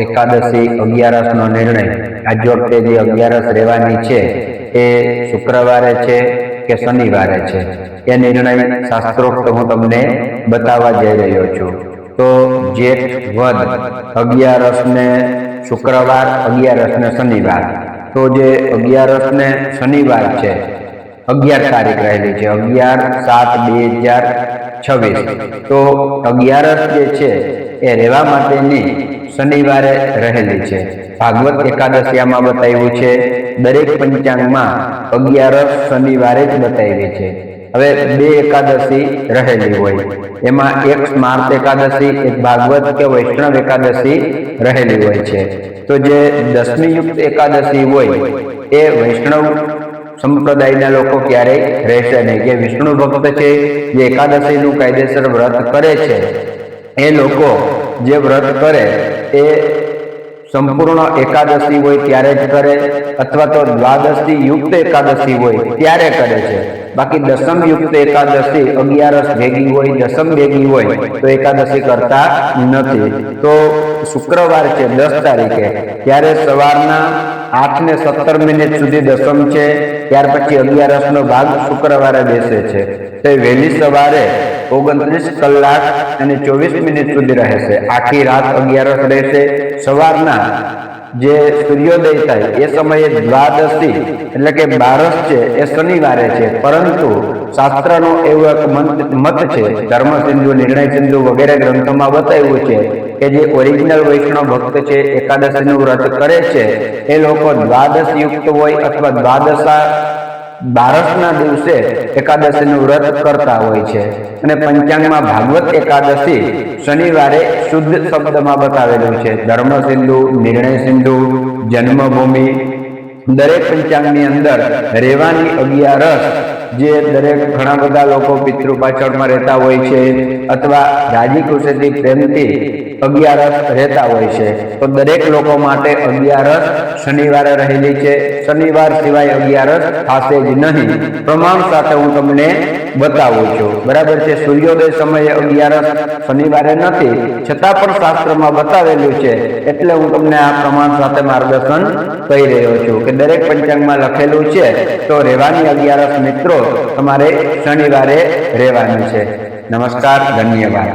એકાદશી અગિયારસનો નિર્ણય આજ વખતે જે અગિયારસ રહેવાની છે એ શુક્રવારે છે કે શનિવારે છે એ નિર્ણય શાસ્ત્રોક્ત હું તમને બતાવવા જઈ રહ્યો છું। તો જેઠ વદ અગિયારસ ને શુક્રવાર, અગિયારસ ને શનિવાર, તો જે અગિયારસ ને શનિવાર છે 11 તારીખ રહેલી છે, 11/7/2026, તો અગિયારસ જે છે એ રહેવા માટેની શનિવારે રહેલી છે। ભાગવત એકાદશીમાં બતાવ્યું છે, દરેક પંચાંગમાં અગિયારસ શનિવારે જ બતાવી છે। હવે બે એકાદશી રહેલી હોય, એમાં એક સ્માર્ત એકાદશી, એક ભાગવત કે વૈષ્ણવ એકાદશી રહેલી હોય છે। તો જે દસમી યુક્ત એકાદશી હોય એ વૈષ્ણવ સંપ્રદાયના લોકો ક્યારેય રહેશે નહીં। જે વિષ્ણુ ભક્ત છે, જે એકાદશીનું કાયદેસર વ્રત કરે છે, એ લોકો જે વ્રત કરે એ સંપૂર્ણ એકાદશી હોય ત્યારે જ કરે, અથવા તો દ્વાદશી યુક્ત એકાદશી હોય ત્યારે કરે છે। બાકી દસમ યુક્ત એકાદશી અગિયારસ ભેગી હોય, દસમ ભેગી હોય તો એકાદશી કરતા નથી। તો શુક્રવાર છે 10 તારીખે, ત્યારે સવારના 8:17 સુધી દસમ છે, ત્યાર પછી અગિયારસનો ભાગ શુક્રવારે બેસે છે। તો વહેલી સવારે 29 કલાક અને 24 સુધી રહેશે, આખી રાત અગિયારસ રહેશે। સવારના જે સૂર્યોદય થાય એ સમયે દ્વાદશી એટલે કે બારસ છે એ શનિવારે છે, પરંતુ શાસ્ત્રનો એવો એક મત છે, ધર્મ સિંધુ, નિર્ણય સિંધુ વગેરે ગ્રંથોમાં બતાવ્યું છે કે જે ઓરિજિનલ વૈષ્ણવ ભક્ત છે, એકાદશીનું વ્રત કરે છે, એ લોકો દ્વાદશ યુક્ત હોય અથવા બારસના દિવસે એકાદશીનું વ્રત કરતા હોય છે। અને પંચાંગમાં ભાગવત એકાદશી શનિવારે શુદ્ધ શબ્દમાં બતાવેલું છે। ધર્મ સિંધુ, નિર્ણય સિંધુ, જન્મભૂમિ, દરેક પંચાંગની અંદર રહેવાની અગિયારસ, જે દરેક ઘણા બધા લોકો પિતૃ પાછળમાં રહેતા હોય છે અથવા રાજી ખુશીથી પ્રેમથી અગિયારસ રહેતા હોય છે, તો દરેક લોકો માટે અગિયારસ શનિવારે રહેલી છે। શનિવાર સિવાય અગિયારસ થશે જ નહીં, પ્રમાણ સાથે હું તમને બતાવું છું, બરાબર છે। સૂર્યોદય સમયે અગિયારસ શનિવારે નથી, છતાં પણ શાસ્ત્રમાં બતાવેલું છે, એટલે હું તમને આ પ્રમાણ સાથે માર્ગદર્શન કહી રહ્યો છું કે દરેક પંચાંગમાં લખેલું છે તો રહેવાની અગિયારસ મિત્રો તમારે શનિવારે રહેવાની છે। નમસ્કાર, ધન્યવાદ।